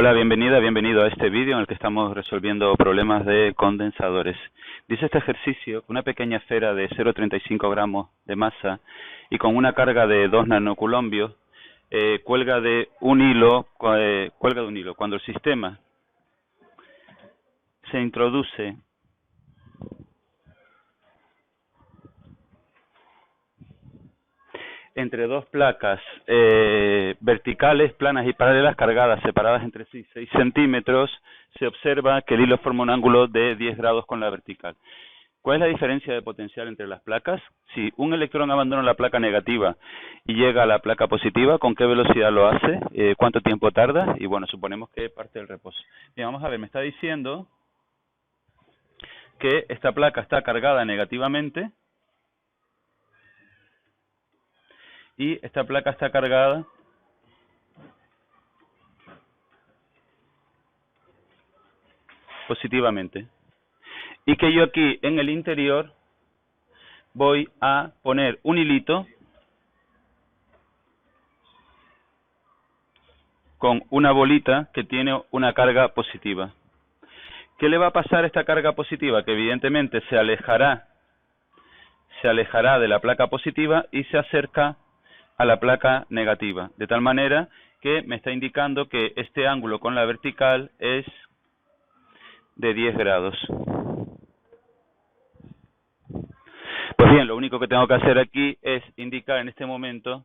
Hola, bienvenido a este vídeo en el que estamos resolviendo problemas de condensadores. Dice este ejercicio que una pequeña esfera de 0,35 gramos de masa y con una carga de 2 nanocoulombios cuelga de un hilo. Cuando el sistema se introduce entre dos placas verticales, planas y paralelas, cargadas, separadas entre sí 6 centímetros, se observa que el hilo forma un ángulo de 10 grados con la vertical. ¿Cuál es la diferencia de potencial entre las placas? Si un electrón abandona la placa negativa y llega a la placa positiva, ¿con qué velocidad lo hace? ¿Cuánto tiempo tarda? Y bueno, suponemos que parte del reposo. Bien, vamos a ver, me está diciendo que esta placa está cargada negativamente y esta placa está cargada positivamente. Y que yo aquí en el interior voy a poner un hilito con una bolita que tiene una carga positiva. ¿Qué le va a pasar a esta carga positiva? Que evidentemente se alejará de la placa positiva y se acerca a la placa negativa, de tal manera que me está indicando que este ángulo con la vertical es de 10 grados. Pues bien, lo único que tengo que hacer aquí es indicar en este momento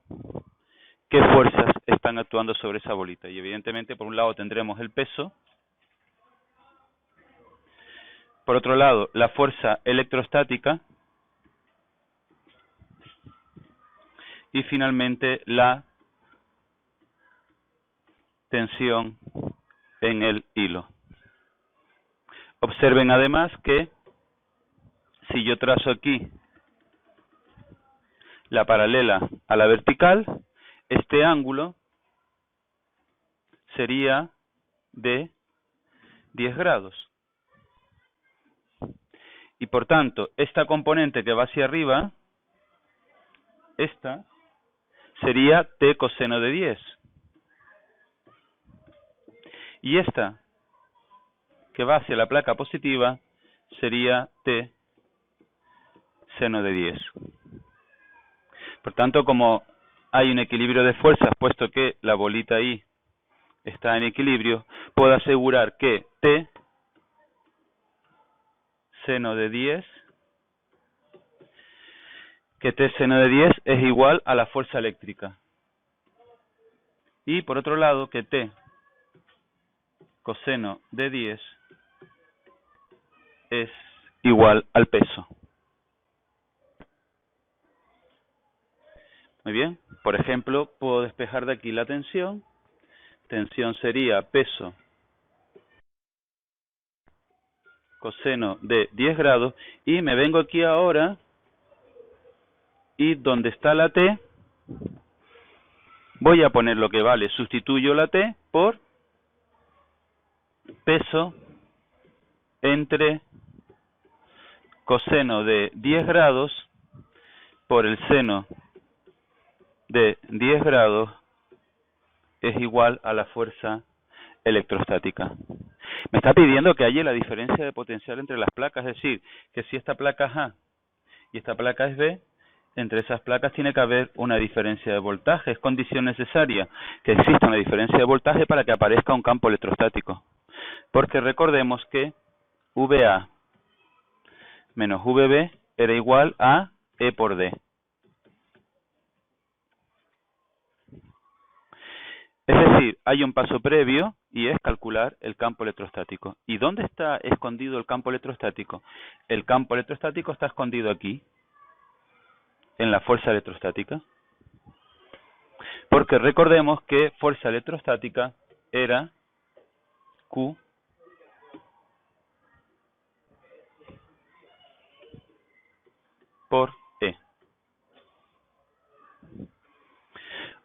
qué fuerzas están actuando sobre esa bolita. Y evidentemente, por un lado tendremos el peso, por otro lado la fuerza electrostática y finalmente la tensión en el hilo. Observen además que si yo trazo aquí la paralela a la vertical, este ángulo sería de 10 grados. Y por tanto, esta componente que va hacia arriba, esta sería t coseno de 10. Y esta que va hacia la placa positiva sería t seno de 10. Por tanto, como hay un equilibrio de fuerzas, puesto que la bolita ahí está en equilibrio, puedo asegurar que t seno de 10 es igual a la fuerza eléctrica. Y por otro lado, que t coseno de 10 es igual al peso. Muy bien, por ejemplo, puedo despejar de aquí la tensión. Tensión sería peso coseno de 10 grados. Y me vengo aquí ahora y donde está la t, voy a poner lo que vale. Sustituyo la t por peso entre coseno de 10 grados por el seno de 10 grados es igual a la fuerza electrostática. Me está pidiendo que haya la diferencia de potencial entre las placas, es decir, que si esta placa es A y esta placa es B, entre esas placas tiene que haber una diferencia de voltaje. Es condición necesaria que exista una diferencia de voltaje para que aparezca un campo electrostático. Porque recordemos que VA menos VB era igual a E por D. Es decir, hay un paso previo y es calcular el campo electrostático. ¿Y dónde está escondido el campo electrostático? El campo electrostático está escondido aquí, en la fuerza electrostática. Porque recordemos que fuerza electrostática era Q por E.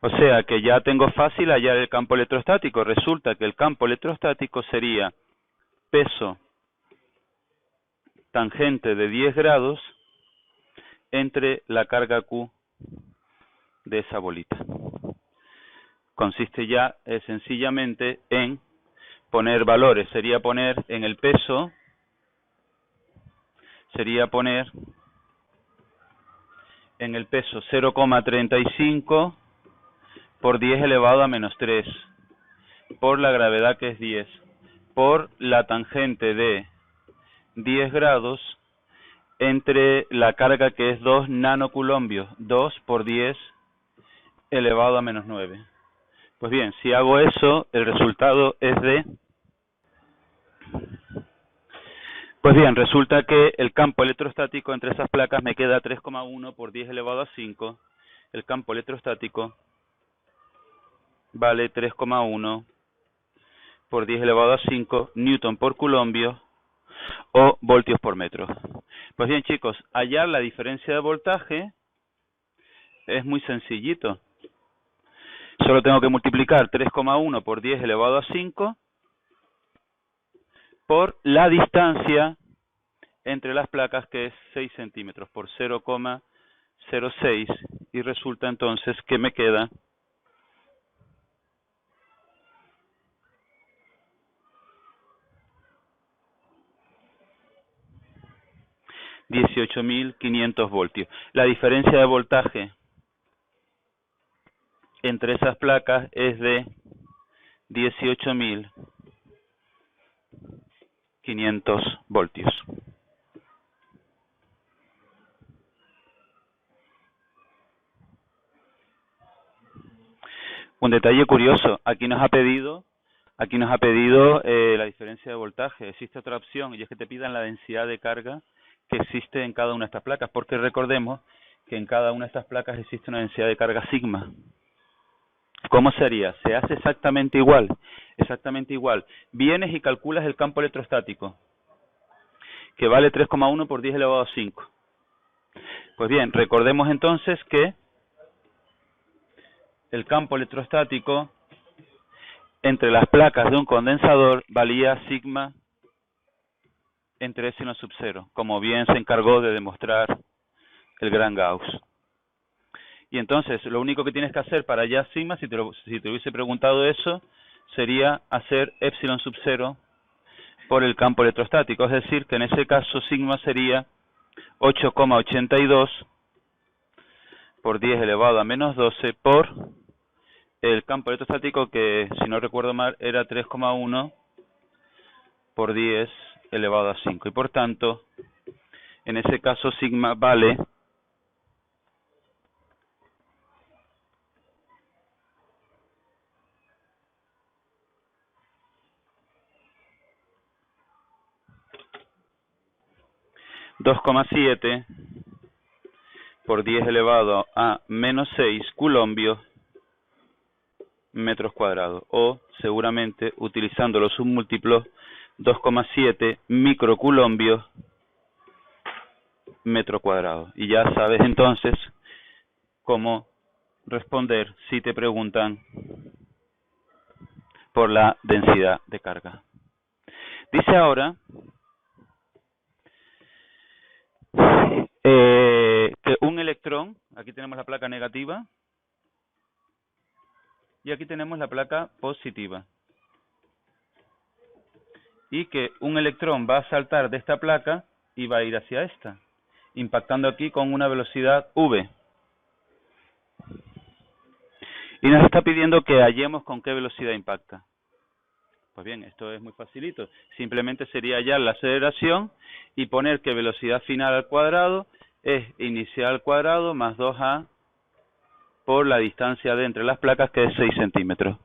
O sea que ya tengo fácil hallar el campo electrostático. Resulta que el campo electrostático sería peso tangente de 10 grados entre la carga Q de esa bolita. Consiste ya sencillamente en poner valores, sería poner en el peso, sería poner en el peso 0,35 por 10 elevado a menos 3, por la gravedad que es 10, por la tangente de 10 grados entre la carga que es 2 nanocoulombios, 2 por 10 elevado a menos 9. Pues bien, si hago eso, el resultado es de... Pues bien, resulta que el campo electrostático entre esas placas me queda 3,1 por 10 elevado a 5. El campo electrostático vale 3,1 por 10 elevado a 5 newton por coulombio o voltios por metro. Pues bien, chicos, hallar la diferencia de voltaje es muy sencillito. Solo tengo que multiplicar 3,1 por 10 elevado a 5 por la distancia entre las placas, que es 6 centímetros por 0,06, y resulta entonces que me queda 18.500 voltios. La diferencia de voltaje entre esas placas es de 18.500 voltios. Un detalle curioso, aquí nos ha pedido la diferencia de voltaje. Existe otra opción, y es que te pidan la densidad de carga que existe en cada una de estas placas, porque recordemos que en cada una de estas placas existe una densidad de carga sigma. ¿Cómo sería? Se hace exactamente igual, Vienes y calculas el campo electrostático, que vale 3,1 por 10 elevado a 5. Pues bien, recordemos entonces que el campo electrostático entre las placas de un condensador valía sigma entre epsilon sub 0, como bien se encargó de demostrar el gran Gauss. Y entonces, lo único que tienes que hacer para hallar sigma, si te hubiese preguntado eso, sería hacer epsilon sub 0 por el campo electrostático. Es decir, que en ese caso sigma sería 8,82 por 10 elevado a menos 12 por el campo electrostático, que si no recuerdo mal era 3,1 por 10 elevado a 5. Y por tanto, en ese caso sigma vale 2,7 por 10 elevado a menos 6 coulombios metros cuadrados, o seguramente utilizando los submúltiplos 2,7 microcoulombios metro cuadrado. Y ya sabes entonces cómo responder si te preguntan por la densidad de carga. Dice ahora que un electrón, aquí tenemos la placa negativa y aquí tenemos la placa positiva, y que un electrón va a saltar de esta placa y va a ir hacia esta, impactando aquí con una velocidad v. Y nos está pidiendo que hallemos con qué velocidad impacta. Pues bien, esto es muy facilito. Simplemente sería hallar la aceleración y poner que velocidad final al cuadrado es inicial al cuadrado más 2a por la distancia de entre las placas, que es 6 centímetros.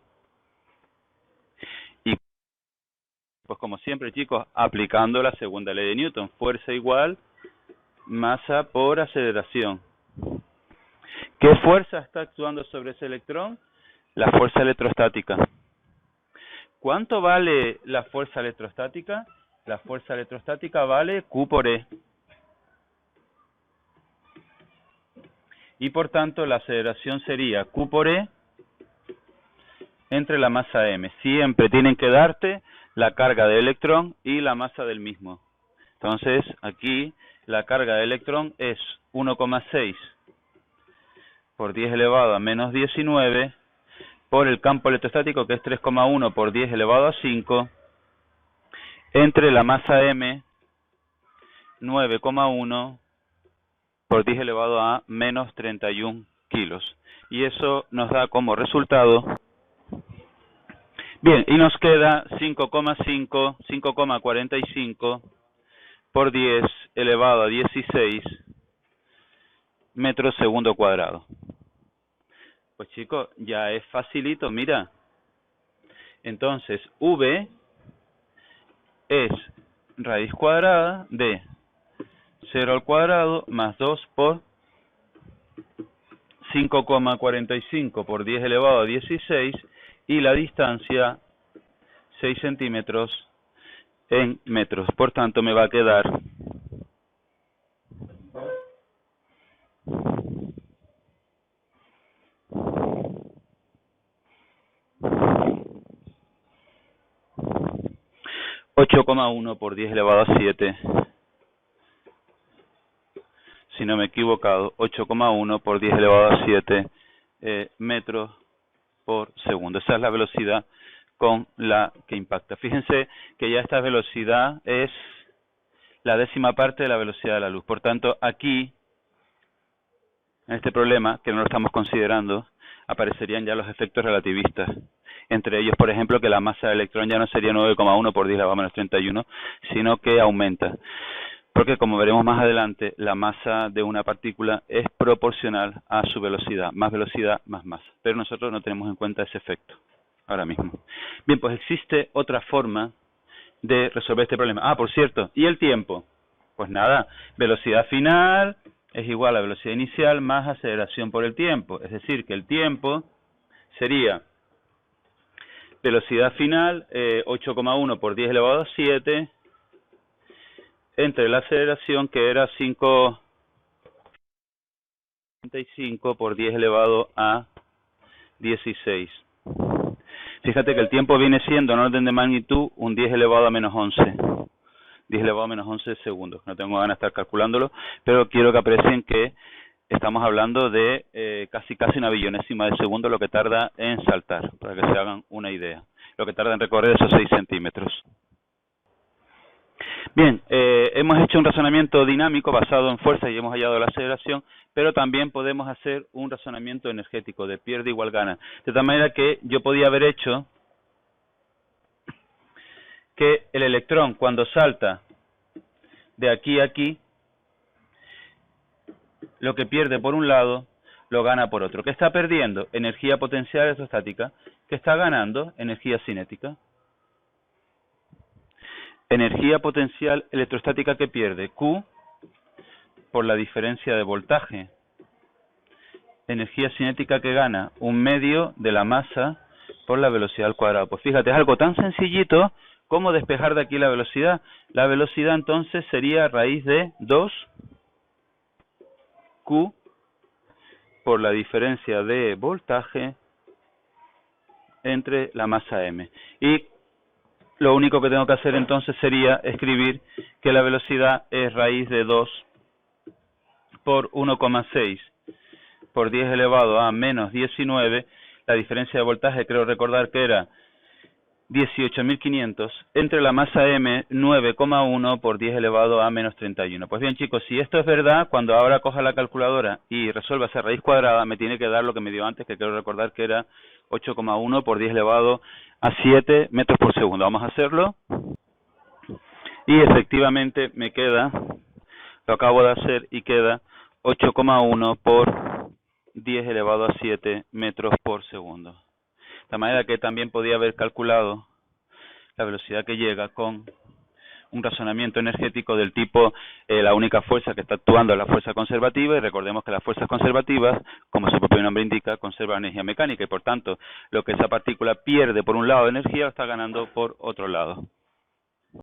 Y pues como siempre, chicos, aplicando la segunda ley de Newton, fuerza igual masa por aceleración. ¿Qué fuerza está actuando sobre ese electrón? La fuerza electrostática. ¿Cuánto vale la fuerza electrostática? La fuerza electrostática vale Q por E. Y por tanto la aceleración sería Q por E entre la masa M. Siempre tienen que darte la carga del electrón y la masa del mismo. Entonces aquí la carga del electrón es 1,6 por 10 elevado a menos 19 por el campo electrostático, que es 3,1 por 10 elevado a 5 entre la masa m 9,1 por 10 elevado a menos 31 kilos. Y eso nos da como resultado, bien, y nos queda 5,45 por 10 elevado a 16 metros segundo cuadrado. Pues chicos, ya es facilito, mira. Entonces, V es raíz cuadrada de 0 al cuadrado más 2 por 5,45 por 10 elevado a 16 y la distancia 6 centímetros en metros. Por tanto, me va a quedar 8,1 por 10 elevado a 7. Si no me he equivocado, 8,1 por 10 elevado a 7 metros por segundo. Esa es la velocidad con la que impacta. Fíjense que ya esta velocidad es la décima parte de la velocidad de la luz. Por tanto, aquí, en este problema, que no lo estamos considerando, aparecerían ya los efectos relativistas. Entre ellos, por ejemplo, que la masa del electrón ya no sería 9,1 por 10 elevado a menos 31, sino que aumenta. Porque, como veremos más adelante, la masa de una partícula es proporcional a su velocidad. Más velocidad, más masa. Pero nosotros no tenemos en cuenta ese efecto ahora mismo. Bien, pues existe otra forma de resolver este problema. Ah, por cierto, ¿y el tiempo? Pues nada, velocidad final es igual a velocidad inicial más aceleración por el tiempo. Es decir, que el tiempo sería velocidad final 8,1 por 10 elevado a 7 entre la aceleración que era 5,45 por 10 elevado a 16. Fíjate que el tiempo viene siendo en orden de magnitud un 10 elevado a menos 11. 10 elevado a menos 11 segundos. No tengo ganas de estar calculándolo, pero quiero que aprecien que estamos hablando de casi una billonésima de segundo lo que tarda en saltar, para que se hagan una idea. Lo que tarda en recorrer esos 6 centímetros. Bien, hemos hecho un razonamiento dinámico basado en fuerza y hemos hallado la aceleración, pero también podemos hacer un razonamiento energético de pierde igual gana. De tal manera que yo podía haber hecho que el electrón cuando salta de aquí a aquí, lo que pierde por un lado, lo gana por otro. ¿Qué está perdiendo? Energía potencial electrostática. ¿Qué está ganando? Energía cinética. Energía potencial electrostática que pierde Q por la diferencia de voltaje. Energía cinética que gana 1/2 de la masa por la velocidad al cuadrado. Pues fíjate, es algo tan sencillito como despejar de aquí la velocidad. La velocidad entonces sería raíz de 2Q por la diferencia de voltaje entre la masa m. Y lo único que tengo que hacer entonces sería escribir que la velocidad es raíz de 2 por 1,6 por 10 elevado a menos 19. La diferencia de voltaje creo recordar que era 18.500 entre la masa m 9,1 por 10 elevado a menos 31. Pues bien chicos, si esto es verdad, cuando ahora coja la calculadora y resuelva esa raíz cuadrada, me tiene que dar lo que me dio antes, que creo recordar que era 8,1 por 10 elevado a 7 metros por segundo. Vamos a hacerlo. Y efectivamente me queda, lo acabo de hacer y queda 8,1 por 10 elevado a 7 metros por segundo. De manera que también podía haber calculado la velocidad que llega con un razonamiento energético del tipo la única fuerza que está actuando es la fuerza conservativa, y recordemos que las fuerzas conservativas, como su propio nombre indica, conservan energía mecánica, y por tanto lo que esa partícula pierde por un lado de energía lo está ganando por otro lado.